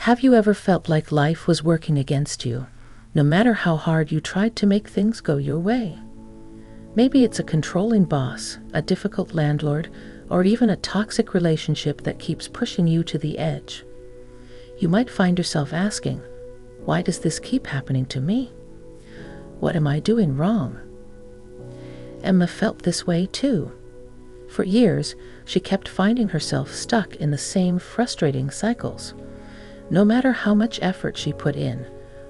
Have you ever felt like life was working against you, no matter how hard you tried to make things go your way? Maybe it's a controlling boss, a difficult landlord, or even a toxic relationship that keeps pushing you to the edge. You might find yourself asking, why does this keep happening to me? What am I doing wrong? Emma felt this way too. For years, she kept finding herself stuck in the same frustrating cycles. No matter how much effort she put in,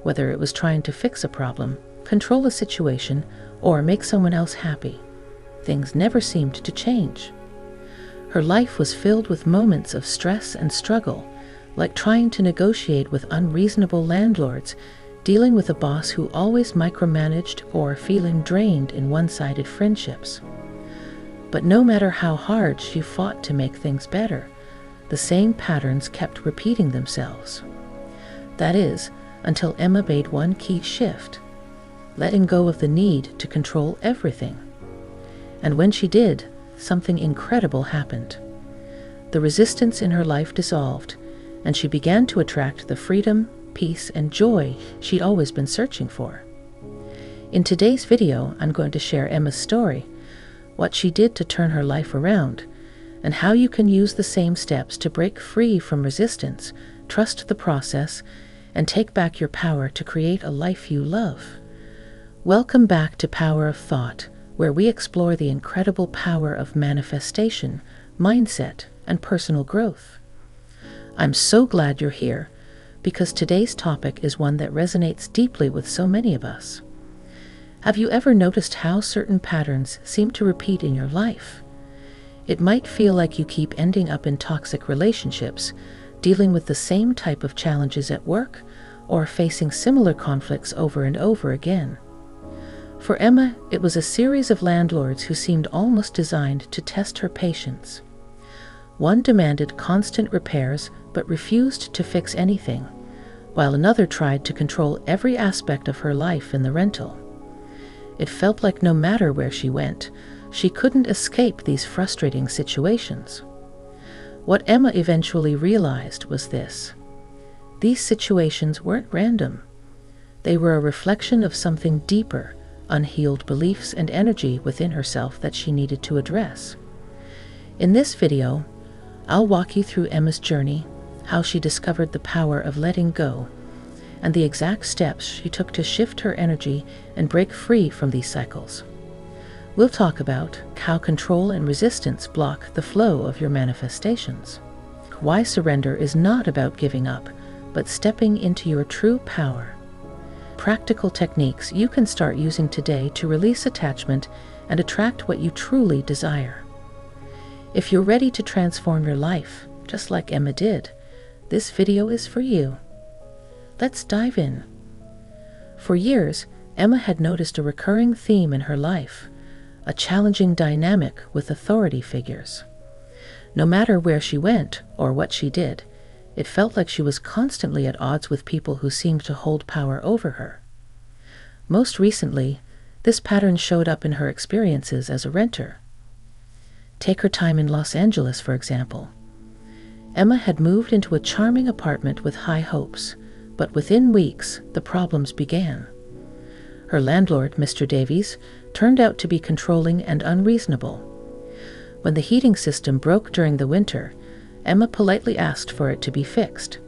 whether it was trying to fix a problem, control a situation, or make someone else happy, things never seemed to change. Her life was filled with moments of stress and struggle, like trying to negotiate with unreasonable landlords, dealing with a boss who always micromanaged, or feeling drained in one-sided friendships. But no matter how hard she fought to make things better, the same patterns kept repeating themselves. That is, until Emma made one key shift, letting go of the need to control everything. And when she did, something incredible happened. The resistance in her life dissolved, and she began to attract the freedom, peace, and joy she'd always been searching for. In today's video, I'm going to share Emma's story, what she did to turn her life around, and how you can use the same steps to break free from resistance, trust the process, and take back your power to create a life you love. Welcome back to Power of Thought, where we explore the incredible power of manifestation, mindset, and personal growth. I'm so glad you're here, because today's topic is one that resonates deeply with so many of us. Have you ever noticed how certain patterns seem to repeat in your life? It might feel like you keep ending up in toxic relationships, dealing with the same type of challenges at work, or facing similar conflicts over and over again. For Emma, it was a series of landlords who seemed almost designed to test her patience. One demanded constant repairs but refused to fix anything, while another tried to control every aspect of her life in the rental. It felt like no matter where she went, she couldn't escape these frustrating situations. What Emma eventually realized was this: these situations weren't random. They were a reflection of something deeper, unhealed beliefs and energy within herself that she needed to address. In this video, I'll walk you through Emma's journey, how she discovered the power of letting go, and the exact steps she took to shift her energy and break free from these cycles. We'll talk about how control and resistance block the flow of your manifestations, why surrender is not about giving up, but stepping into your true power, practical techniques you can start using today to release attachment and attract what you truly desire. If you're ready to transform your life, just like Emma did, this video is for you. Let's dive in. For years, Emma had noticed a recurring theme in her life, a challenging dynamic with authority figures. No matter where she went or what she did, it felt like she was constantly at odds with people who seemed to hold power over her. Most recently, this pattern showed up in her experiences as a renter. Take her time in Los Angeles, for example. Emma had moved into a charming apartment with high hopes, but within weeks, the problems began. Her landlord, Mr. Davies, turned out to be controlling and unreasonable. When the heating system broke during the winter, Emma politely asked for it to be fixed.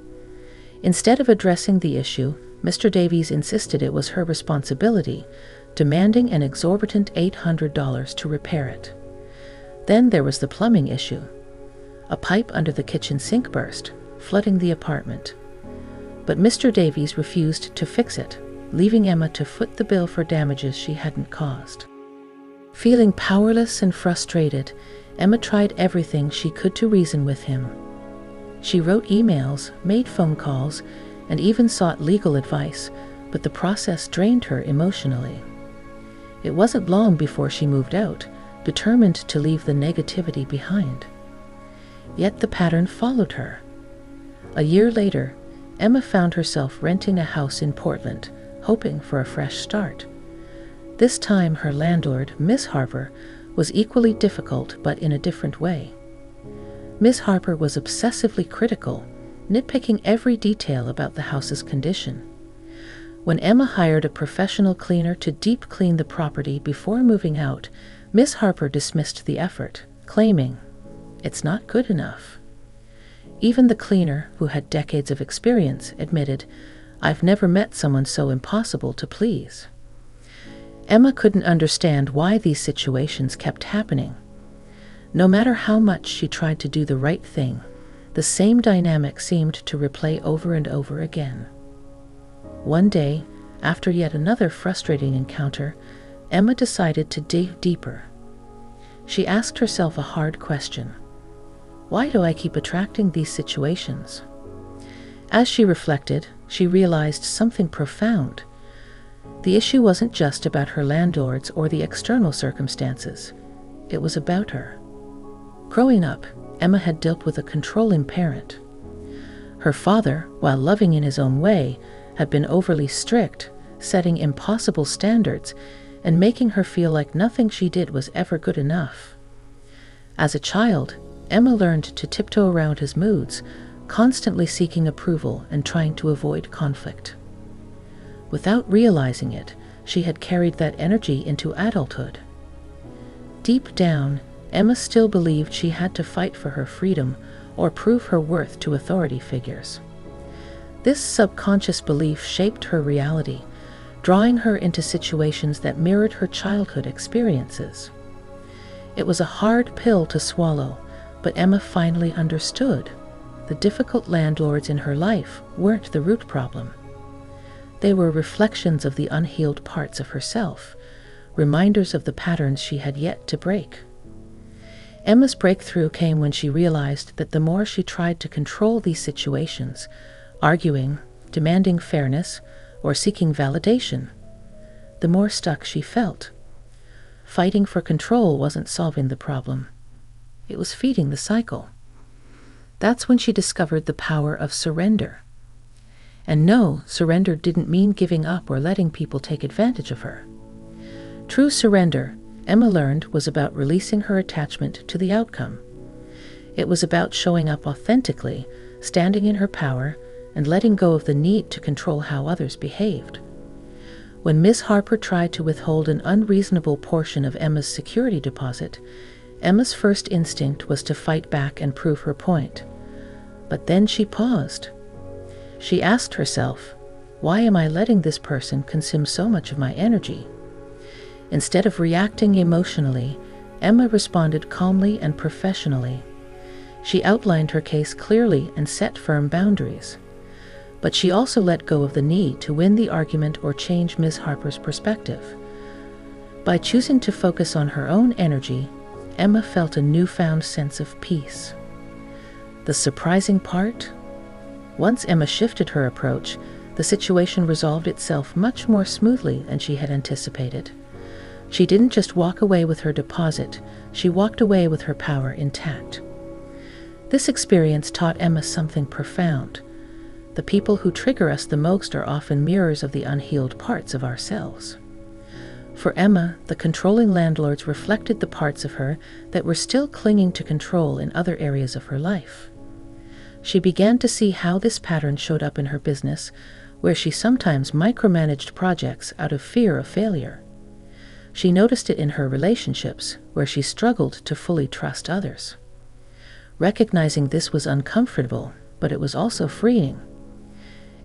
Instead of addressing the issue, Mr. Davies insisted it was her responsibility, demanding an exorbitant $800 to repair it. Then there was the plumbing issue. A pipe under the kitchen sink burst, flooding the apartment. But Mr. Davies refused to fix it, leaving Emma to foot the bill for damages she hadn't caused. Feeling powerless and frustrated, Emma tried everything she could to reason with him. She wrote emails, made phone calls, and even sought legal advice, but the process drained her emotionally. It wasn't long before she moved out, determined to leave the negativity behind. Yet the pattern followed her. A year later, Emma found herself renting a house in Portland, hoping for a fresh start. This time her landlord, Miss Harper, was equally difficult but in a different way. Miss Harper was obsessively critical, nitpicking every detail about the house's condition. When Emma hired a professional cleaner to deep clean the property before moving out, Miss Harper dismissed the effort, claiming, "It's not good enough." Even the cleaner, who had decades of experience, admitted, "I've never met someone so impossible to please." Emma couldn't understand why these situations kept happening. No matter how much she tried to do the right thing, the same dynamic seemed to replay over and over again. One day, after yet another frustrating encounter, Emma decided to dig deeper. She asked herself a hard question. Why do I keep attracting these situations? As she reflected, she realized something profound. The issue wasn't just about her landlords or the external circumstances. It was about her. Growing up, Emma had dealt with a controlling parent. Her father, while loving in his own way, had been overly strict, setting impossible standards and making her feel like nothing she did was ever good enough. As a child, Emma learned to tiptoe around his moods, constantly seeking approval and trying to avoid conflict. Without realizing it, she had carried that energy into adulthood. Deep down, Emma still believed she had to fight for her freedom or prove her worth to authority figures. This subconscious belief shaped her reality, drawing her into situations that mirrored her childhood experiences. It was a hard pill to swallow, but Emma finally understood. The difficult landlords in her life weren't the root problem. They were reflections of the unhealed parts of herself, reminders of the patterns she had yet to break. Emma's breakthrough came when she realized that the more she tried to control these situations, arguing, demanding fairness, or seeking validation, the more stuck she felt. Fighting for control wasn't solving the problem. It was feeding the cycle. That's when she discovered the power of surrender. And no, surrender didn't mean giving up or letting people take advantage of her. True surrender, Emma learned, was about releasing her attachment to the outcome. It was about showing up authentically, standing in her power, and letting go of the need to control how others behaved. When Miss Harper tried to withhold an unreasonable portion of Emma's security deposit, Emma's first instinct was to fight back and prove her point. But then she paused. She asked herself, why am I letting this person consume so much of my energy? Instead of reacting emotionally, Emma responded calmly and professionally. She outlined her case clearly and set firm boundaries. But she also let go of the need to win the argument or change Miss Harper's perspective. By choosing to focus on her own energy, Emma felt a newfound sense of peace. The surprising part? Once Emma shifted her approach, the situation resolved itself much more smoothly than she had anticipated. She didn't just walk away with her deposit, she walked away with her power intact. This experience taught Emma something profound. The people who trigger us the most are often mirrors of the unhealed parts of ourselves. For Emma, the controlling landlords reflected the parts of her that were still clinging to control in other areas of her life. She began to see how this pattern showed up in her business, where she sometimes micromanaged projects out of fear of failure. She noticed it in her relationships, where she struggled to fully trust others. Recognizing this was uncomfortable, but it was also freeing.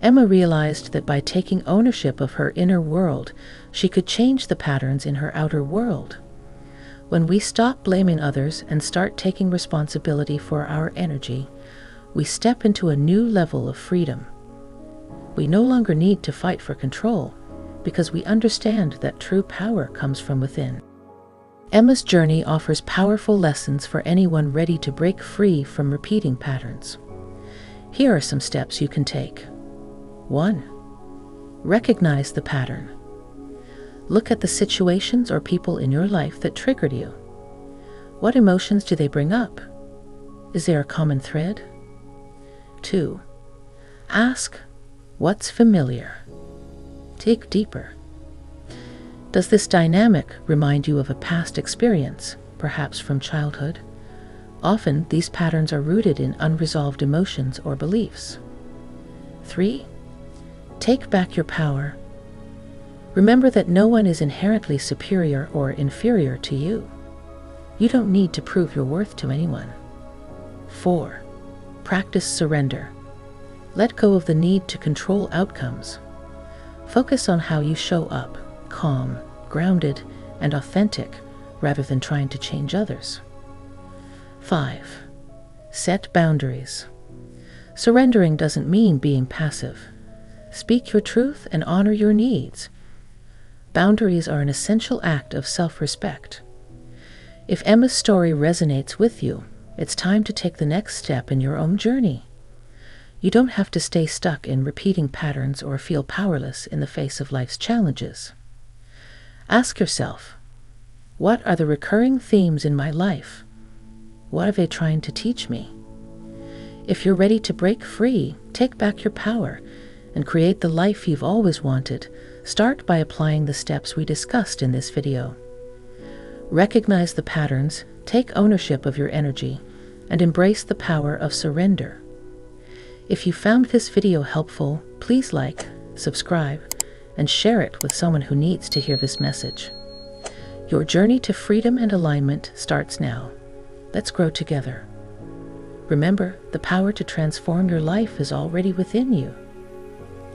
Emma realized that by taking ownership of her inner world, she could change the patterns in her outer world. When we stop blaming others and start taking responsibility for our energy, we step into a new level of freedom. We no longer need to fight for control, because we understand that true power comes from within. Emma's journey offers powerful lessons for anyone ready to break free from repeating patterns. Here are some steps you can take. 1. Recognize the pattern. Look at the situations or people in your life that triggered you. What emotions do they bring up? Is there a common thread? 2. Ask, what's familiar? Dig deeper. Does this dynamic remind you of a past experience, perhaps from childhood? Often, these patterns are rooted in unresolved emotions or beliefs. 3. Take back your power. Remember that no one is inherently superior or inferior to you. You don't need to prove your worth to anyone. 4. Practice surrender. Let go of the need to control outcomes. Focus on how you show up, calm, grounded, and authentic, rather than trying to change others. 5. Set boundaries. Surrendering doesn't mean being passive. Speak your truth and honor your needs. Boundaries are an essential act of self-respect. If Emma's story resonates with you, it's time to take the next step in your own journey. You don't have to stay stuck in repeating patterns or feel powerless in the face of life's challenges. Ask yourself, what are the recurring themes in my life? What are they trying to teach me? If you're ready to break free, take back your power, and create the life you've always wanted, start by applying the steps we discussed in this video. Recognize the patterns, take ownership of your energy, and embrace the power of surrender. If you found this video helpful, please like, subscribe, and share it with someone who needs to hear this message. Your journey to freedom and alignment starts now. Let's grow together. Remember, the power to transform your life is already within you.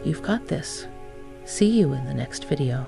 You've got this. See you in the next video.